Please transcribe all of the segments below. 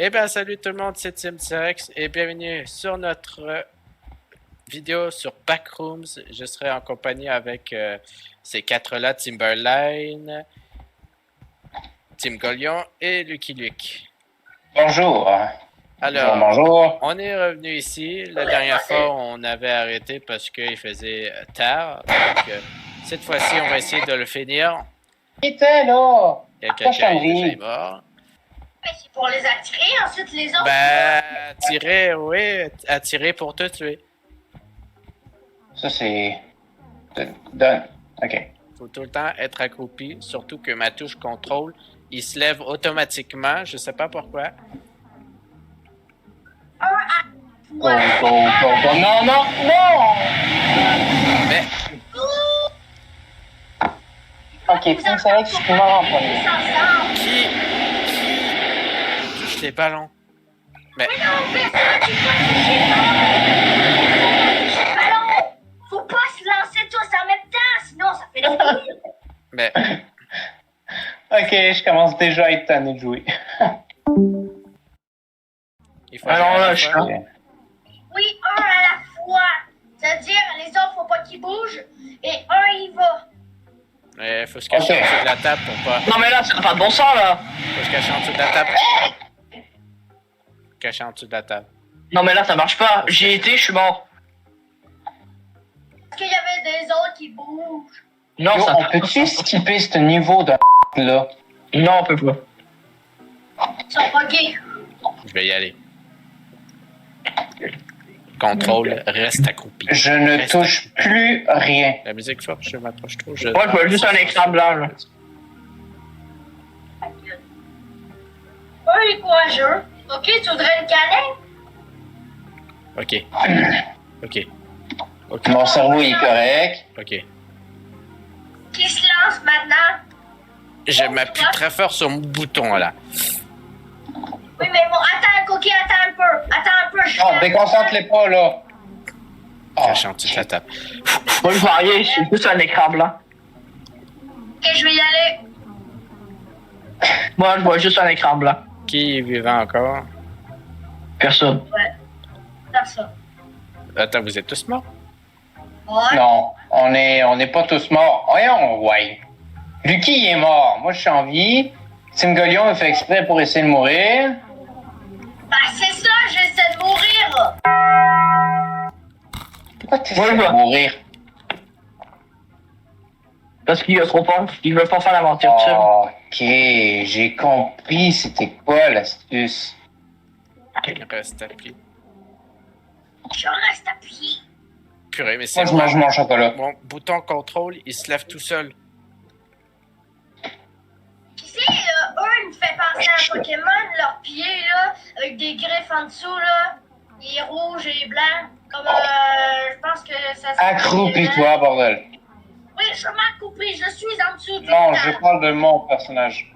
Eh bien, salut tout le monde, c'est Tim Serex et bienvenue sur notre vidéo sur Backrooms. Je serai en compagnie avec ces quatre-là, Timberline, Tim Golion et Lucky Luke. Bonjour. Alors, bonjour. on est revenu ici. La dernière fois, on avait arrêté parce qu'il faisait tard. Donc, cette fois-ci, on va essayer de le finir. Qui était là? Il y a quelqu'un qui est déjà mort. Mais c'est pour les attirer, ensuite les autres. Ben, attirer, oui, attirer pour te tuer. Ça, c'est... Done. OK. Faut tout le temps être accroupi, surtout que ma touche contrôle, il se lève automatiquement, je sais pas pourquoi. Go. Non, non, non! Mais, OK, Tim Serex, je suis mort en premier. qui touche les ballons? Mais, Mais non, personne, tu dois toucher le ballon. Faut pas se lancer tous en même temps, sinon ça fait des bruits. mais, OK, je commence déjà à être tanné de jouer. il faut Alors jouer à là, la je fois. suis... Oui, un à la fois. C'est-à-dire, les autres, faut pas qu'ils bougent, et un, il va. Mais faut se cacher Ok. en dessous de la table pour pas... Non mais là, ça n'a pas de bon sens là. Faut se cacher en dessous de la table. Cacher en dessous de la table. Non mais là, ça marche pas. J'y ai été, je suis mort. Parce qu'il y avait des autres qui bougent. Non, Yo, ça on peut-tu skipper ce niveau de là? Non, on peut pas. Ils sont pas gays. Je vais y aller. Contrôle, reste accroupi. Je ne Reste touche plus rien. La musique forte, je m'approche trop. Moi, je vois juste un écran blanc là. Un est courageux. Ok, tu voudrais le câlin? Ok. Ok. Ok. Mon cerveau est correct. Ok. Qui se lance maintenant? Je m'appuie très fort sur mon bouton là. Oui, mais bon, attends, Cookie, attends un peu. Attends un peu, je Non, déconcentre-les pas, là. Oh, Caché en dessous de la table. Moi, je vois rien, c'est juste un écran blanc. Ok, je vais y aller. Moi, je vois juste un écran blanc. Qui est vivant encore? Personne. Ouais. Dans ça. Attends, vous êtes tous morts? Ouais. non, on est pas tous morts. Voyons, ouais. Lucky, il est mort. Moi, je suis en vie. Tim Golion a fait exprès pour essayer de mourir. Bah, c'est ça, j'essaie de mourir. Pourquoi tu Ouais, essaies de ouais. mourir? Parce qu'il a trop peur. Il veut pas faire l'aventure tout seul. Ok, j'ai compris c'était quoi l'astuce. Il reste appuyé. Je reste appuyé. Purée, mais c'est Moi, je mange mon chocolat. mon bouton contrôle, il se lève tout seul. Tu sais, eux, ils me fait penser à un Pokémon, leurs pieds, là, avec des griffes en dessous, là. Il est rouge et blanc. Comme, je pense que ça se... Accroupis-toi, bordel. Oui, je m'accroupis, je suis en dessous du Non, temps. je parle de mon personnage.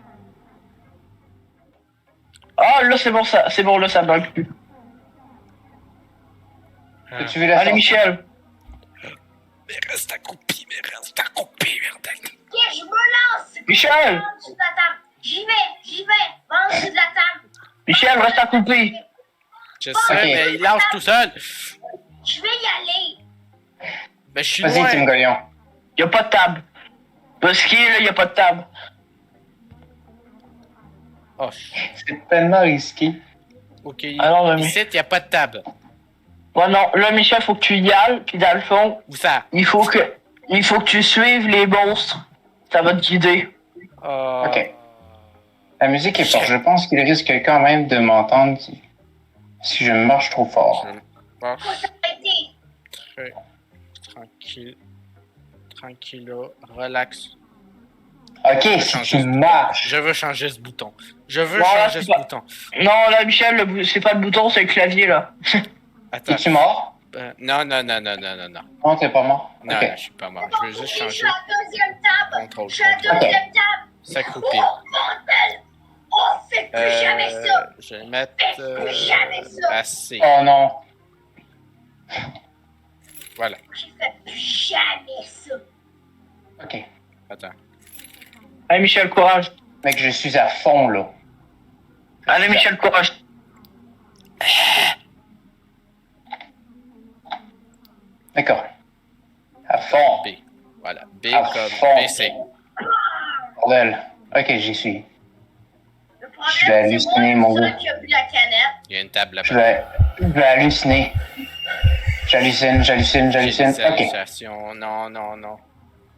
Ah, là, c'est bon, là, ça bug plus. Tu veux la Allez, sortir? Michel. Mais reste accroupi, bordel. Ok, je me lance. Michel! En dessous de la table. J'y vais. Va en dessous de la table. Michel, reste accroupi. Je sais, Ok. mais il lance tout seul. Je vais y aller. Mais je suis Vas-y, Tim loin. Golion. Y a pas de table. Parce qu'il là, y a pas de table. Oh, C'est tellement risqué. ok. Alors, Ici, il n'y a pas de table. Ouais, non, là, Michel, faut que tu y ailles, puis dans le fond, Où ça? il faut que tu suives les monstres. Ça va te guider. Ok. La musique est forte. Je pense qu'il risque quand même de m'entendre si je marche trop fort. Je marche Faut s'arrêter. très tranquille. Tranquillo. Relax. Ok, si tu marches. Je veux changer ce bouton. Je veux Ouais, changer c'est ce pas- bouton. Non, là, Michel, c'est pas le bouton, c'est le clavier, là. Attends. Es-tu mort? Non. Non, t'es pas mort. Non, Ok. non, je suis pas mort. Je veux juste Je changer. suis à la deuxième table. Contrôle. Je suis à la Contrôle. deuxième table. S'accroupir. Oh, bordel. Oh, fais plus jamais ça. Je vais mettre Fais plus jamais ça. assez. Oh non. Voilà. Je fais plus jamais ça. Ok. Attends. Allez, Michel, courage. Mec, je suis à fond, là. Allez, Michel, courage. D'accord. À fond. B. Voilà. B À comme fond. BC. Bordel. Ok, j'y suis. Le Je vais problème, c'est halluciner, moi mon le gars. seul qui a bu la canette. Il y a une table Je là-bas. vais halluciner. J'hallucine. J'ai des Ok. hallucinations. Non, non, non.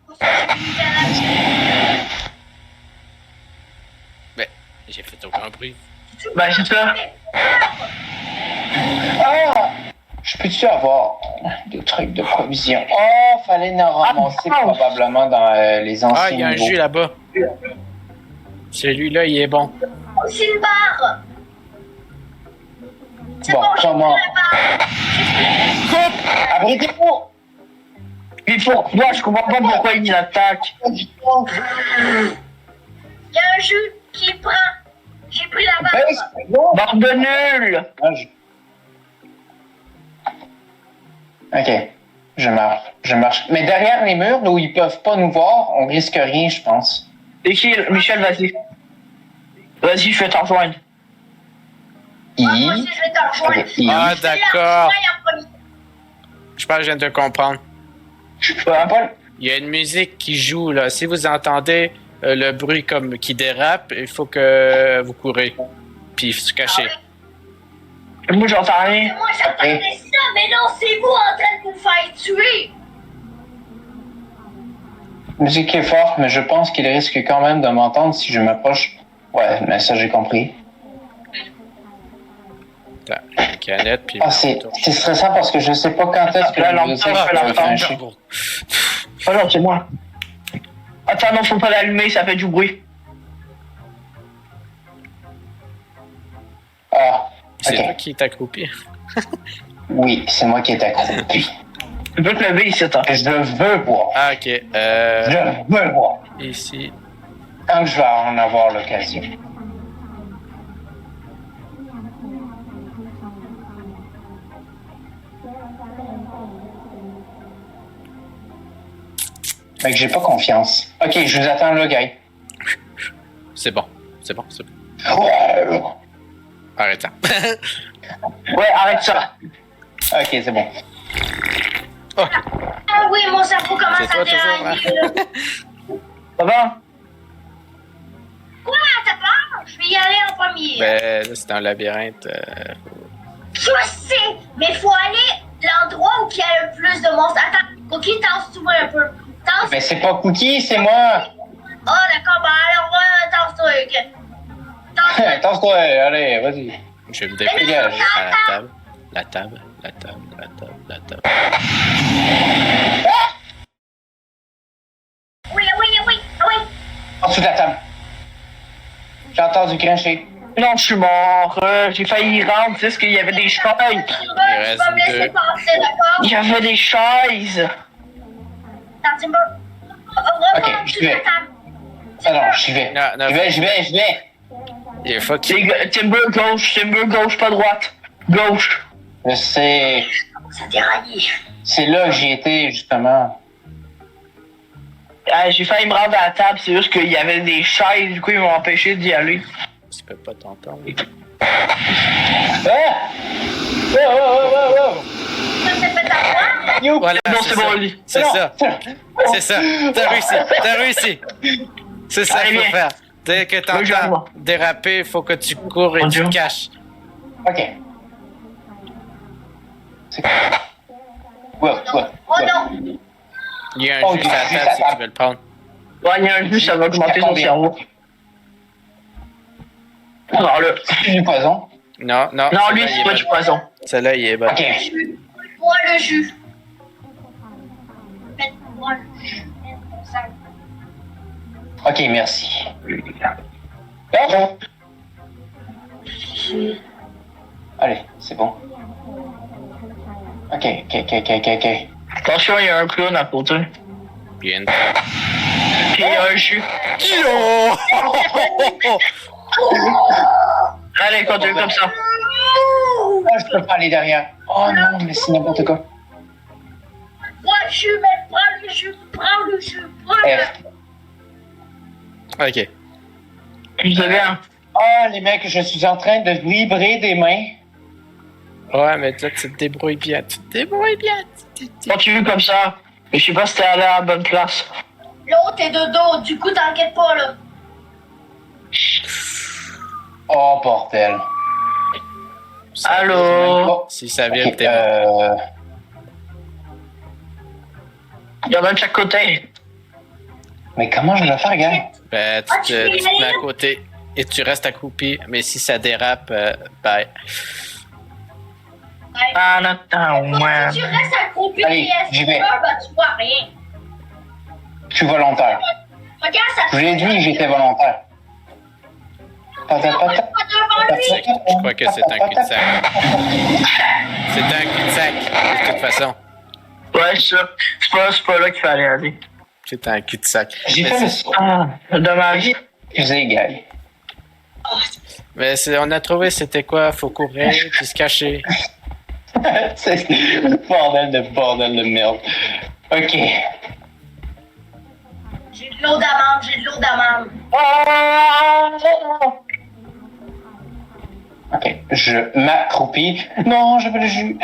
Pour ça, j'ai bu une canette. Ben, j'ai fait aucun bruit. Ben, c'est ça. Ah! Je peux-tu avoir des trucs de provision? Oh, fallait en ramasser probablement dans les anciens Ah, il y a un niveaux. jus là-bas. Celui-là, il est bon. Aussi une barre. C'est Bon, bon, j'ai comment? pris la barre. Abritez-vous! Mais pourquoi? Je comprends pas pourquoi il attaque. Il y a un jus qui prend. J'ai pris la barre. Baisse, bon. Barre de nul! Ok, je marche. Mais derrière les murs, là où ils peuvent pas nous voir, on risque rien, je pense. C'est qui? Michel, vas-y. Vas-y, je vais t'en rejoindre. Moi aussi, je vais te rejoindre. Ah, Je vais la d'accord. rejoindre en premier. Je pense que je viens de comprendre. Paul? Il y a une musique qui joue, là. Si vous entendez le bruit comme qui dérape, il faut que vous courez. Puis se cacher. Moi, j'entends rien. Moi, j'attendais ça, mais non, c'est vous en train de vous faire tuer. La musique est forte, mais je pense qu'il risque quand même de m'entendre si je m'approche. Ouais, mais ça, j'ai compris. Attends, une canette, puis... Ah, c'est stressant parce que je sais pas quand est-ce que La la lampe musique torche, va la lampe flasher. Oh non, c'est moi. Attends, non, faut pas l'allumer, ça fait du bruit. Ah, C'est toi ok. qui est accroupi. Oui, c'est moi qui est accroupi. Tu peux te lever ici, attends. Je veux boire. Ah, ok. Je veux boire. Ici. Quand je vais en avoir l'occasion. Fait que j'ai pas confiance. Ok, je vous attends là, gars. C'est bon. C'est bon, c'est bon. Ouais. Arrête ça. Ouais, arrête ça. Ok, c'est bon. Ah oui, mon cerveau commence C'est toi à dérailler. Là. Ça va? Quoi, t'as peur? Je vais y aller en premier. Ben, là, c'est un labyrinthe. Je sais, mais faut aller l'endroit où il y a le plus de monstres. Attends, Cookie, tasse-toi un peu. Tasse. Mais c'est pas Cookie, c'est moi. Oh, d'accord, bah alors, tasse-toi. Ok. Tasse-toi. Tasse-toi, allez, vas-y. Je vais me dépêcher Dégage. à la table. La table. Oui, oui, oui, oui. En dessous de la table. J'ai entendu cracher. Non, je suis mort. J'ai failli y rendre, tu sais, parce qu'il y avait des chaises. Tu vas me laisser deux. passer, d'accord? Il y avait des chaises. Attends, Timber. Ok, je vais. Ah non, j'y vais. Non, non, J'y vais. il est fuck. C'est Timber gauche, pas droite. Gauche. Je sais. Ça déraille. C'est là que j'y étais, justement. J'ai failli me rendre à la table, c'est juste qu'il y avait des chaises, du coup ils m'ont empêché d'y aller. Tu peux pas t'entendre. Ah! Oh! Ça s'est fait avoir? You! Voilà, Non, c'est c'est ça. bon, Oli. C'est Non, ça. C'est ça. T'as réussi. C'est ça Allez, qu'il faut viens. faire. Dès que Oui, je t'entends vois. déraper, il faut que tu cours et Mon tu Dieu. te caches. Ok. C'est quoi? Ouais. Oh non. Il y a un Oh, jus à il y a la un table jus à si tu veux le prendre. Ouais, il y a un jus, ça va augmenter son Combien? cerveau. Alors là. C'est du poison. Non. Non, lui, celle-là, il c'est est pas bon. du poison. Celle-là, il est bon. Ok. Moi le jus. Mets-moi le jus. Mets-moi ça. Ok, merci. Ah! Allez, c'est bon. Ok. Attention, il y a un clown à côté. Bien. Puis il y a un jus. Allez, continue comme ça. Ah, je peux pas aller derrière. Oh non, mais c'est n'importe quoi. Prends le jus, mais prends le jus. F. Ok. Vous avez un. Oh, les mecs, je suis en train de vibrer des mains. Ouais, mais là, tu te débrouilles bien. Tu te débrouilles bien. Continue comme ça. Mais je sais pas si t'es allé à la bonne classe. L'autre est de dos, du coup, t'inquiète pas, là. Oh, bordel. Allô? Oh, Si ça vient, ok, t'es mort. Il y en a de chaque côté. Mais comment je vais faire, gars? Ben, Ah, tu tu te peux y tu te mets aller? à côté et tu restes accroupi. Mais si ça dérape, bye. Ah, attends, ouais. Si tu restes accroupi Allez, et j'y vais. bah, tu vois rien. Je suis volontaire. Regarde, ça Je vous ai dit que j'étais volontaire. pas devant lui. Je crois que c'est un cul-de-sac. C'est un cul-de-sac, de toute façon. Ouais, ça. C'est pas là qu'il fallait aller. C'est un cul-de-sac. J'ai Mais fait le c'est- saut. Ah, dommage. Excusez, gars. Mais on a trouvé c'était quoi? Faut courir puis se cacher. C'est bordel de merde. Ok. J'ai de l'eau d'amande, j'ai de l'eau d'amande. Ok. Je m'accroupis. Non, je veux le jus.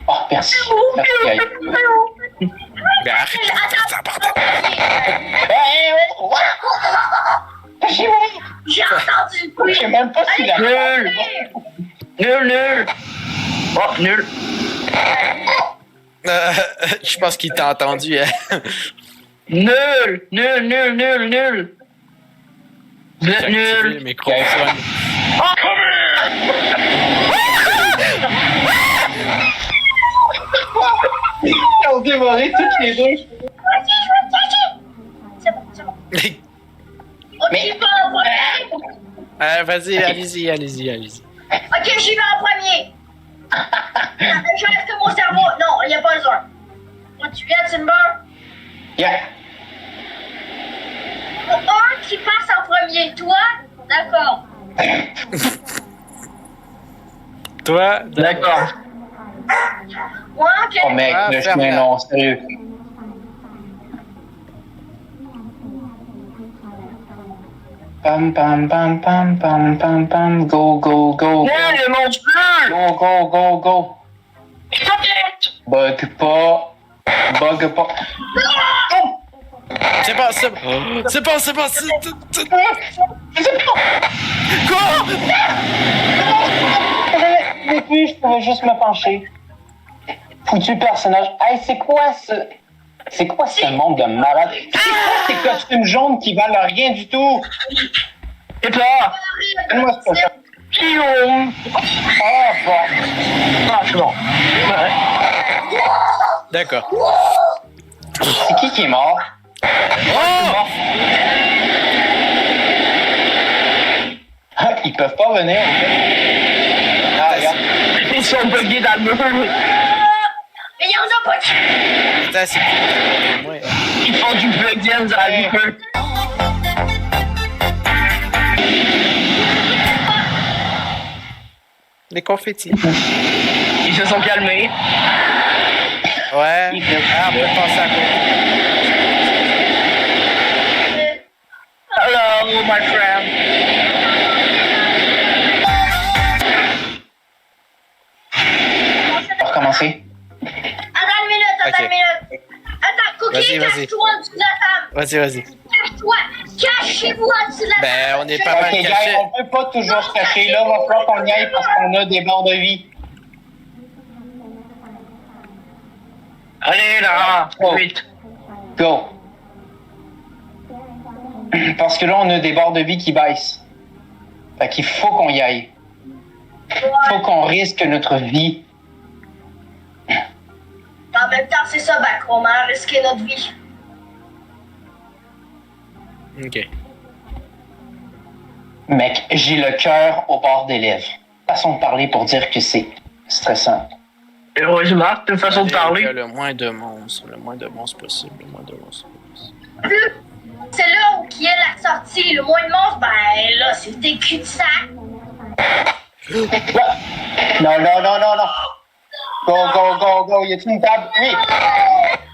Oh, merci. Merci, Gaël. Mais arrête de faire ça, bordel! Cachez-moi. J'ai entendu le bruit. Je sais même pas si la... Nul! Nul! Oh, nul! Je pense qu'il t'a entendu. Hein? Nul! Nul! Vous J'ai êtes activé le nul! microphone. Ils ont dévoré toutes les deux. Ok, je vais te cacher. C'est bon, c'est bon. Ok, Mais- j'y vais en premier. Vas-y, allez-y. Ok, j'y vais en premier. Je reste que mon cerveau. Non, il n'y a pas besoin. Moi, tu viens, Timber. Yeah. Un qui passe en premier. Toi, d'accord. Toi, D'accord. Moi, ok. Oh, mec, Ah, le ferme-la. chemin long, sérieux. Pam, pam, pam, pam, pam, pam, pam. Go, go, go. Nul, le mange plus! Go, go, go, go. Bug pas. Bug pas. c'est bon. Quoi? Depuis, je pouvais juste me pencher. Foutu personnage. Hey, c'est quoi ce monde de malade? C'est quoi ces costumes jaunes qui valent rien du tout? Et toi? Donne-moi ce cochon. Guillaume! Ah, bon. Ah, c'est bon. Ouais. D'accord. C'est qui est mort? Oh! Ah, ils peuvent pas venir. en fait. Ah, regarde. Ils sont buggés dans le mur. Mais il y en a pas de... Attends, c'est qui? Moi. Ils font du plug in dans le mur. Les confettis. Ils se sont calmés. Ouais. Ah, on peut passer à côté. Hello, my friend. On va recommencer. Attends une minute, attends Ok. une minute. Attends, Cookie, Vas-y. cache-toi en dessous de la table. Vas-y. Cache-toi. Cachez-vous en dessous de la table. Ben, on est pas mal Ok, gars, cachés. on peut pas toujours se cacher. Là, va falloir qu'on y aille parce qu'on a des barres de vie. Allez, là. Oh. Vite. Go. Parce que là, on a des barres de vie qui baissent. Fait qu'il faut qu'on y aille. Faut qu'on risque notre vie. En même temps, c'est ça, Backroom, hein, risquer notre vie. Ok. Mec, j'ai le cœur au bord des lèvres. Façon de parler pour dire que c'est stressant. Heureusement, c'est une façon de Il y a parler. le moins de monstres possible. C'est là où qui est la sortie. Le moins de monstres, ben là, c'est des cul-de-sac. Non. Go. Y a-t-il une table? Oui.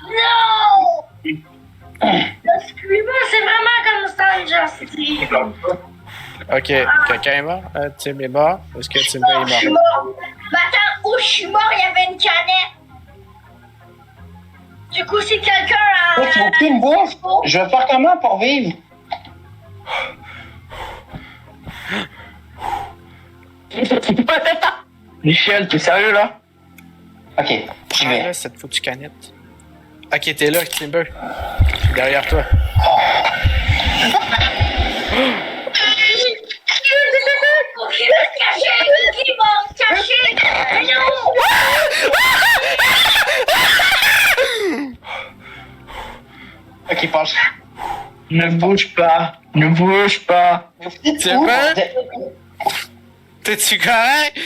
Non! Le Screamer, c'est vraiment comme Stranger City. Ok, quelqu'un est mort? Tim est mort? Est-ce que Tim est Je suis mort? mort. Ben attends, où je suis mort, il y avait une canette. Du coup, si quelqu'un a... Oh, tu veux plus me bouffe? Je vais faire comment pour vivre? Michel, t'es sérieux là? Ok, j'y Ah, vais. là, cette foutue canette. Ok, t'es là, Timber. Je suis derrière toi. Cookie va se cacher! Cookie va se cacher! Mais non! Ok, passe. Ne bouge pas. Ne bouge pas. C'est pas? T'es-tu correct?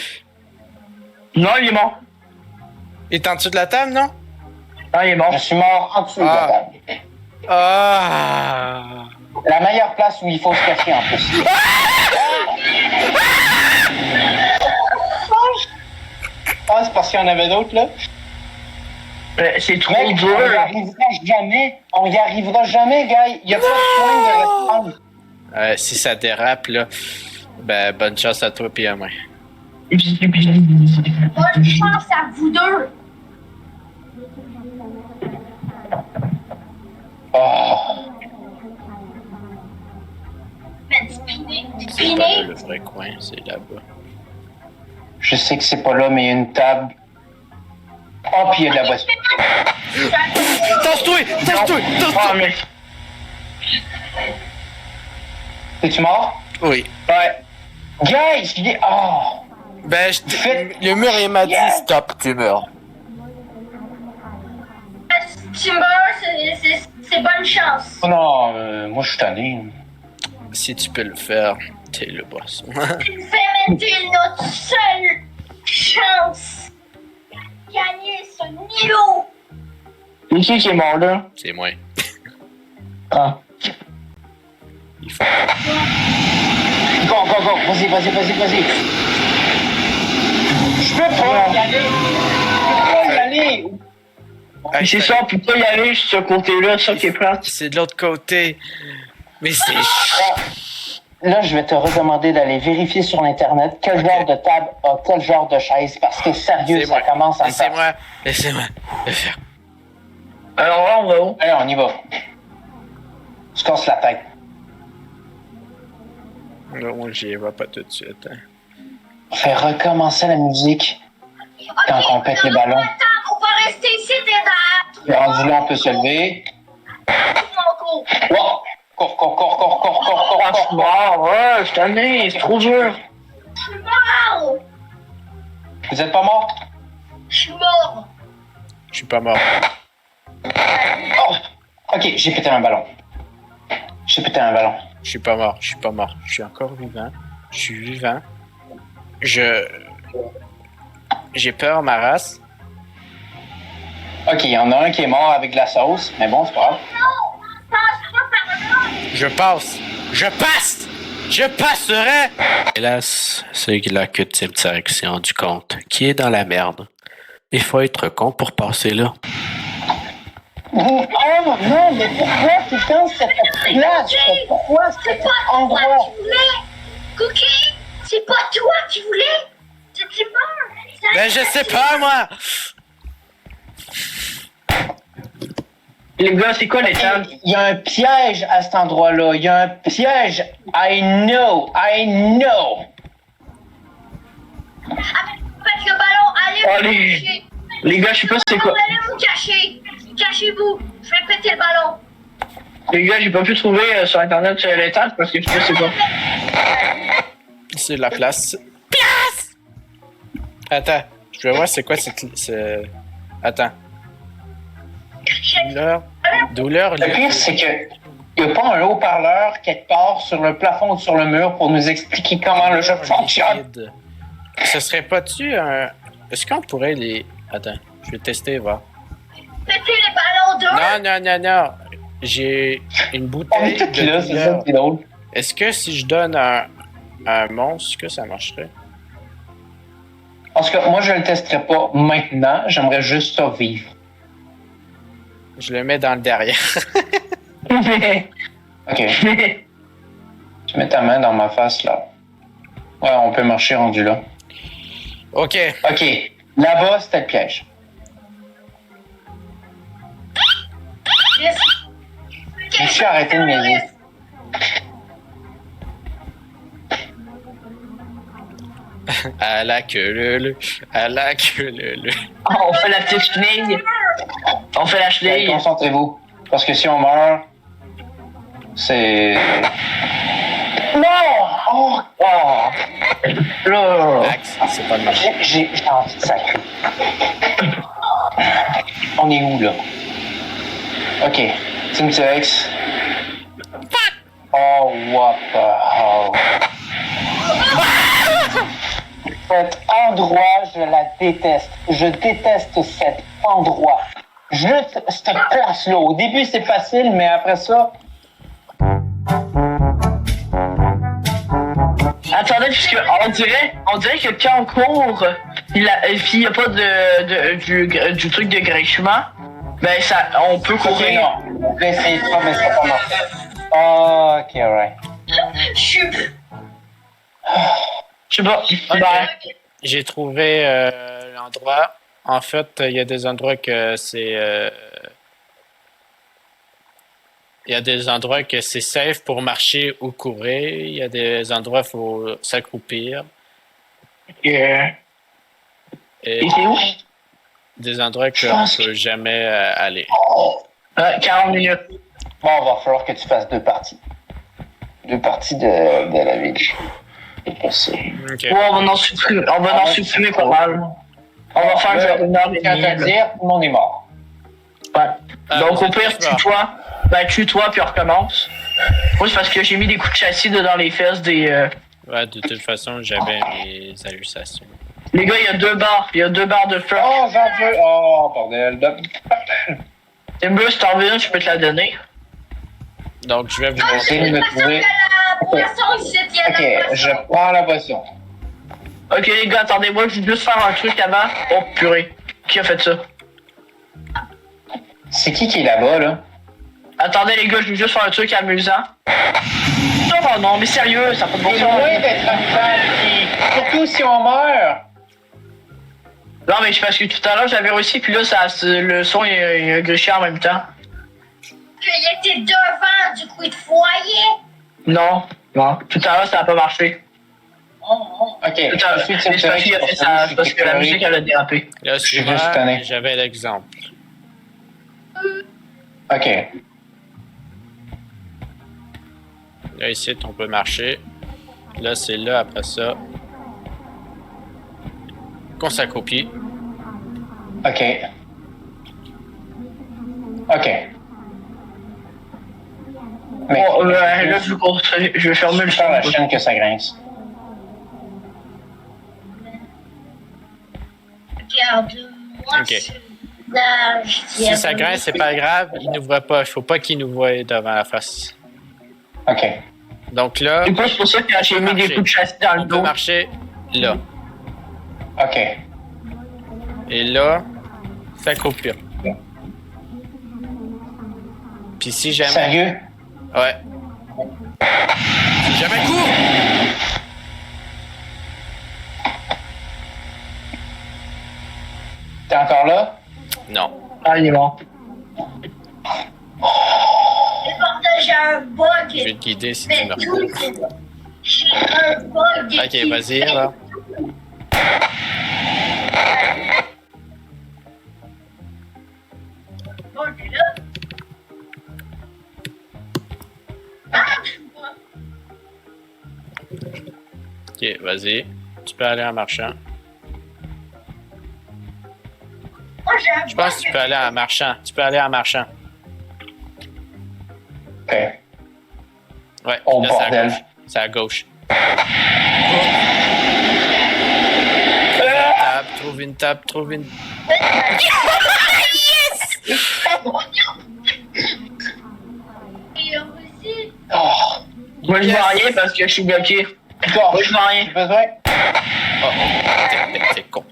Non, il est mort. Il est en dessous de la table, non? Non, il est mort. Je suis mort en dessous de la table. Ah! La meilleure place où il faut se cacher en plus. Ah, c'est parce qu'il y en avait d'autres, là. C'est trop Mec, on y dur. arrivera jamais. On y arrivera jamais, gars. Il y a pas de point de répondre. Si ça dérape, là, ben, bonne chance à toi et à moi. Bonne chance à vous deux! Oh. Mais spiné! C'est pas là, le vrai coin, c'est là-bas. Je sais que c'est pas là, mais il y a une table. Oh, puis il y a de la voiture. Tasse-toi! Tasse-toi! Tasse-toi! Ah, mais... Es-tu mort? Oui. Ouais. Guys, il est... Oh. Ben, le mur, il m'a dit stop, tu meurs. Timber, c'est bonne chance. Oh non, moi je suis tanné. Si tu peux le faire, t'es le boss. Tu fais mettre notre seule chance. Gagner ce niveau. C'est qui est mort là? C'est moi. Ah. Il faut... Go, go, go. Vas-y, vas-y, vas-y, vas-y. Je peux pas y aller. Je peux pas y aller. Puis c'est ça, on peut pas y aller sur ce côté-là, ça qui est plate. C'est de l'autre côté. Mais c'est... Là, je vais te recommander d'aller vérifier sur Internet quel genre de table a quel genre de chaise. Parce que sérieux, C'est ça moi. commence à me faire. Laissez-moi. Laissez-moi le faire. Alors là, on va où? Allez, on y va. Tu casses la tête. Non, moi, j'y vais pas tout de suite. Hein. On fait recommencer la musique quand on pète les ballons. Attends, on va rester ici dès Le rendu là, on peut se lever. mon cours. Oh! Cours, cours, cours, cours, cours, cours, cours, Ah, je suis cours. mort, ouais, je suis tanné, c'est trop dur. Je suis mort. Vous êtes pas mort? Je suis mort. Je suis pas mort. Oh! Ok, j'ai pété un ballon. J'ai pété un ballon. Je suis pas mort. Je suis pas mort. Je suis encore vivant. Je suis vivant. J'ai peur, ma race. Ok, il y en a un qui est mort avec de la sauce, mais bon, c'est pas grave. Passe pas par là. Je passe. Je passe. Je passerai. Hélas, c'est la ultime direction du compte qui est dans la merde. Il faut être con pour passer là. Oh non, mais pourquoi tout le temps cette place? Pourquoi C'est cet pas toi endroit? qui voulais. Cookie, c'est pas toi qui voulais. C'est Timber. Ben, je sais pas, moi. Les gars, c'est quoi les tables? Il y a un piège à cet endroit-là. Il y a un piège. I know. I know. Faites le ballon, allez vous Allez. cacher. Les gars, je sais pas c'est quoi. Allez vous cacher. Cachez-vous. Je vais péter le ballon. Les gars, j'ai pas pu trouver sur internet les tables parce que je sais pas c'est quoi. C'est la place. Place! Attends, je vais voir c'est quoi cette... Attends. Douleur, Le pire, c'est que il n'y a pas un haut-parleur quelque part sur le plafond ou sur le mur pour nous expliquer comment le jeu fonctionne. liquide. Ce serait pas-tu un... Est-ce qu'on pourrait les... Attends, je vais tester, voir. Pétez les ballons d'eau. Non. J'ai une On bouteille est tous de là, c'est ça douleur. qui est drôle. Est-ce que si je donne un monstre, est-ce que ça marcherait? Parce que moi, je ne le testerai pas maintenant. J'aimerais juste ça vivre. Je le mets dans le derrière. Ok. Tu mets ta main dans ma face, là. Ouais, on peut marcher rendu là. OK. Ok. Là-bas, c'était le piège. Je suis arrêté de niaiser. À la queue le, à la queue le. Oh, on fait la petite chenille. On fait la Allez, chenille. concentrez-vous. Parce que si on meurt, c'est... Non! Oh! Oh! Là! Max, c'est pas le même. J'ai envie de sacrer. On est où, là? Ok. Team T-Rex. Oh, what the hell? Cet endroit, je la déteste. Je déteste cet endroit. Juste cette place-là. Au début, c'est facile, mais après ça... Attendez, puisque on dirait que quand on court, puis il n'y a pas du truc de gréchement, ben ça, on peut Ok, courir. non. Essayez ça, mais ça va pas marcher. Ok, alright. Je suis. Je sais pas. Ok. Ben, J'ai trouvé l'endroit. En fait, il y a des endroits que c'est. Il y a des endroits que c'est safe pour marcher ou courir. Il y a des endroits où il faut s'accroupir. et Et c'est où? des endroits Je qu'on pense ne peut jamais aller. 40 minutes. Bon, il va falloir que tu fasses 2 parties. 2 parties de la ville. C'est pour ça. Ok. Ouais, on va en supprimer pas mal. On va faire genre 1h30. Quand à dire, tout le monde est mort. Ouais. Donc au pire, tue-toi. Ben tue-toi puis on recommence. Moi c'est parce que j'ai mis des coups de châssis dans les fesses des. Ouais, de toute façon, j'avais mes hallucinations. Les gars, il y a 2 barres. Il y a 2 barres de feu. Oh, j'en veux. Oh, bordel. C'est mieux si t'en veux une, je peux te la donner. Donc, je vais vous Essayez de montrer. me trouver. La poisson ici, il y a la Ok, je poisson. prends la potion. Ok les gars, attendez-moi, je vais juste faire un truc avant. Oh purée. Qui a fait ça? C'est qui est là-bas, là? Attendez les gars, je vais juste faire un truc amusant. Non, non, mais sérieux, ça peut pas C'est bon loin d'être un surtout si on meurt. Non, mais c'est parce que tout à l'heure j'avais réussi, puis là, le son il a griché en même temps. Il était devant du coup de foyer. Non, tout à l'heure ça a pas marché. Ok, Tout à l'heure, je suis c'est parce qu'il a fait ça, c'est parce que la musique elle a dérapé. Là, suis suivant, juste tanné. j'avais l'exemple. Ok. Là, ici, on peut marcher. Là, c'est là, après ça, qu'on s'accroupit. Ok. Ok. Mais Bon, là, je vais fermer le faire la son. chaîne que ça grince. Regarde-moi Ok. ce visage. Si ça grince, c'est pas grave, il nous voit pas. Il faut pas qu'il nous voie devant la face. Ok. Donc là, Du coup, c'est pour ça que j'ai mis des coups de châssis dans le on peut dos. marcher là. Ok. Et là, s'accroupir. Puis si jamais... Sérieux? Ouais. Si jamais court! T'es encore là? Non. Ah, il est mort. Le bordel, j'ai un bug. Je vais te guider si tu Mais me tout, retrouves. j'ai un bug. Ok, vas-y, là. Oh, t'es là? Ah, Ok, vas-y. Tu peux aller en marchant. moi, j'ai un Je pense que tu peux aller en marchant. Tu peux aller en marchant. Ok. Ouais, Oh, là, c'est à bordel. gauche. C'est à gauche. Trouve une table, trouve une... Et aussi. Oh. Moi, je vois rien parce que je suis bloqué. Gorge. Moi, je vois rien. J'ai besoin. Oh, t'es con.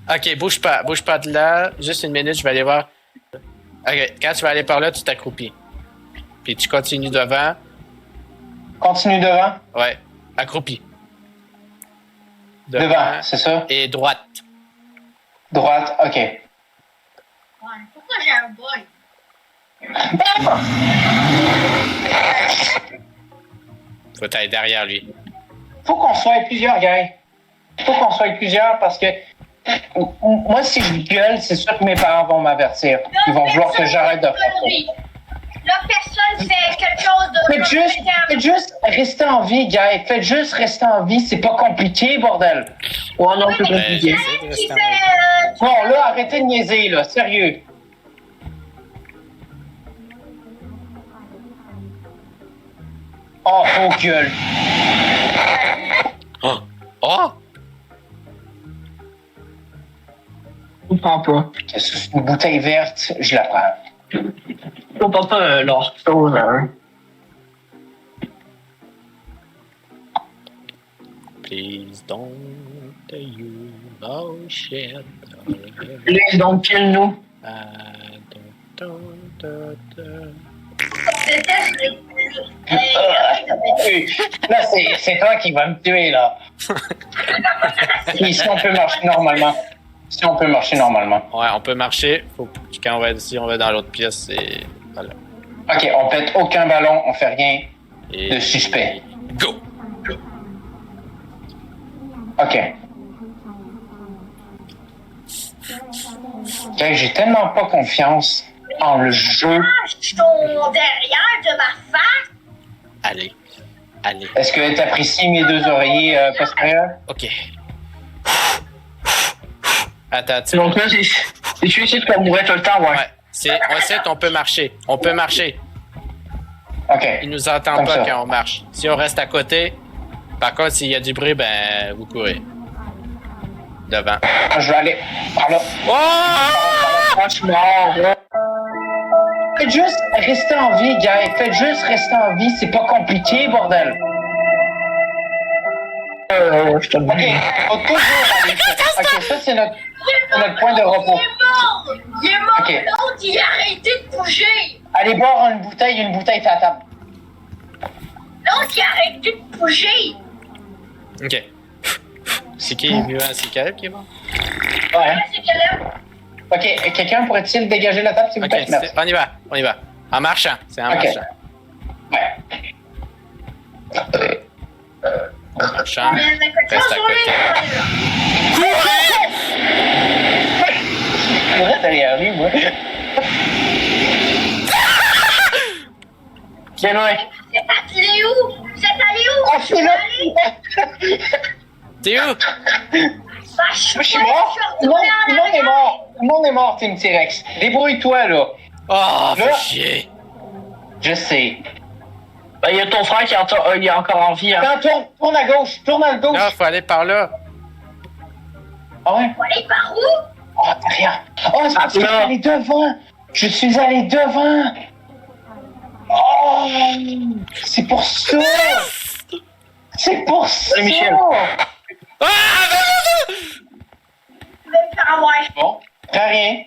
Ok, bouge pas de là. Juste une minute, je vais aller voir. Ok, quand tu vas aller par là, tu t'accroupis. Puis tu continues devant. Continue devant. Ouais, accroupi. Devant, c'est ça? Et droite. Droite, ok. Ouais, pourquoi j'ai un bug? Faut aller derrière lui. Faut qu'on soit plusieurs, gars. Faut qu'on soit plusieurs parce que moi, si je gueule, c'est sûr que mes parents vont m'avertir. Ils vont vouloir que j'arrête de faire ça. Là, personne fait quelque chose de... Faites juste rester en vie, gars. Faites juste rester en vie. C'est pas compliqué, bordel. Ouais, non, c'est Ben, compliqué. j'essaie de Qui rester en fait... Bon, là, arrêtez de niaiser, là. Sérieux. Oh, gueule. Oh! Oh! Je comprends pas. Qu'est-ce que c'est une bouteille verte? Je la prends. Je comprends pas leur chose, hein. Please don't you oh shit. Please don't kill nous. Je déteste les... Là, c'est toi qui vas me tuer, là. Si on peut marcher normalement. Si on peut marcher normalement. Ouais, on peut marcher. Faut quand si on va dans l'autre pièce, c'est. Voilà. Ok, on pète aucun ballon, on fait rien Et... de suspect. Go! Ok. Ok, j'ai tellement pas confiance en le jeu. Ton derrière de ma face. Allez. Allez. Est-ce que tu apprécies mes deux oreillers postérieurs? Ok. Attends, tu Donc là, c'est suicide qu'on mourrait tout le temps, ouais. Ouais. C'est. On sait qu'on peut marcher. On peut marcher. Ok. Il nous entend Comme pas ça. quand on marche. Si on reste à côté, par contre, s'il y a du bruit, ben, vous courez. Devant. Je vais aller par là. Oh! Franchement, ouais. Faites juste rester en vie, gars. Faites juste rester en vie. C'est pas compliqué, bordel. Je te Ok, faut toujours aller. Ok, ça, c'est notre point de repos. Il est mort. Ok. L'autre, il a arrêté de bouger. Allez boire une bouteille est à la table. L'autre, il a arrêté de bouger. Ok. C'est qui est vivant? C'est Caleb qui est mort? Ouais. C'est que là, Ok, quelqu'un pourrait-il dégager la table, s'il vous Ok, plaît? Merci. on y va. On y va. En marchant. C'est en Ok. marchant. Ouais. En marchant. il y a quelque Reste chose à sur lui. Je reste derrière lui, moi. Bien loin. Vous êtes allé où? Vous êtes allé où? Oh, je suis là. T'es où? Bah, Moi, je suis mort. Tout le monde est mort. Tout le monde est mort, Team T-Rex. Débrouille-toi, là. Oh, fais Là. chier. Je sais. Ben, il y a ton frère qui est encore en vie, hein. Attends, tourne à gauche. Tourne à gauche. Là, faut aller par là. Ah ouais? Vous allez par où? Oh, derrière. Oh, c'est parce que je suis allé devant. Je suis allé devant. Oh, c'est pour ça. C'est pour ça. Salut, Michel. Ah! Je vais me faire avoir. Bon, fais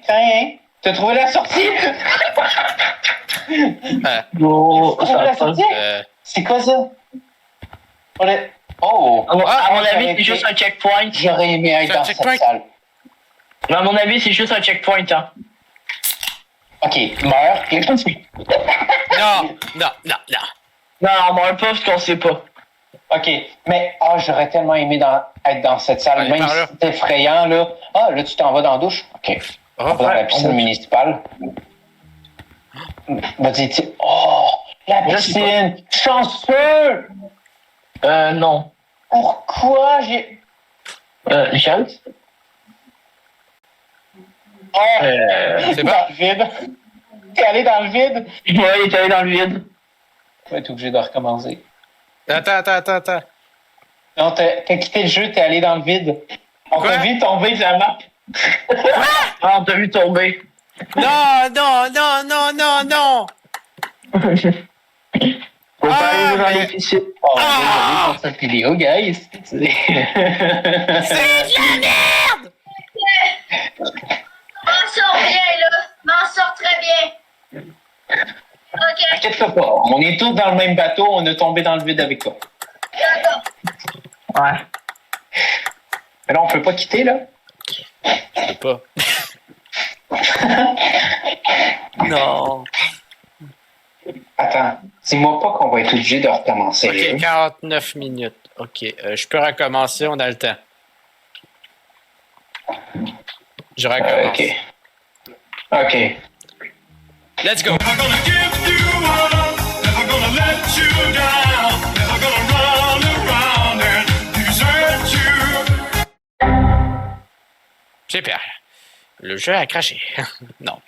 rien. T'as trouvé la sortie? Bon, T'as trouvé la sortie? C'est quoi ça? On est... Oh! À mon j'aurais avis, c'est été- juste un checkpoint. J'aurais aimé être C'est un dans cette checkpoint. salle. Mais à mon avis, c'est juste un checkpoint, hein. Ok, meurs. Non, non, non, non. Non, on meurt pas parce qu'on sait pas. Ok, mais j'aurais tellement aimé être dans cette salle, Allez, même par si là. c'est effrayant, là. Ah, là, tu t'en vas dans la douche? Ok. Oh, On va dans la piscine municipale. Vas-y, oh, la Là, c'est piscine! Chanceux! Non. Pourquoi j'ai... Michel? Oh! c'est dans pas. le vide. T'es allé dans le vide? Ouais, il est allé dans le vide. Tu vas être obligé de recommencer. Attends. Non, t'as quitté le jeu, t'es allé dans le vide. On Quoi? t'a vu tomber de la map. Ah, on t'a vu tomber. Non, non, non, non, non, non. Faut pas aller dans mais- les piscines. Oh, Ah! désolé pour cette vidéo, guys. C'est de la merde. M'en sors bien, là. M'en sors très bien. Ok, Inquiète-toi pas, on est tous dans le même bateau, on est tombé dans le vide avec toi. d'accord. Ouais. Mais là, on peut pas quitter, là? Je peux pas. Non. Attends, dis-moi pas qu'on va être obligé de recommencer. le jeu. Ok, 49 minutes. Ok, je peux recommencer, on a le temps. Je recommence. Ok. Ok. Let's go! Never gonna give you up, never gonna let you down, never gonna run around and desert you. J'ai peur. Le jeu a craché. Non.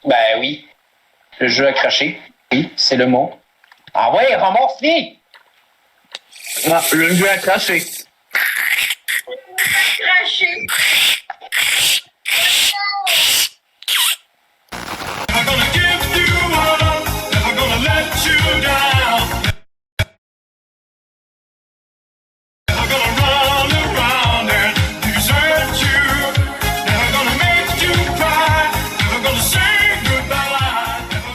Ben oui. Le jeu a craché. Oui, c'est le mot. Ah ouais, ramasse-les! Non, le jeu a craché. Craché.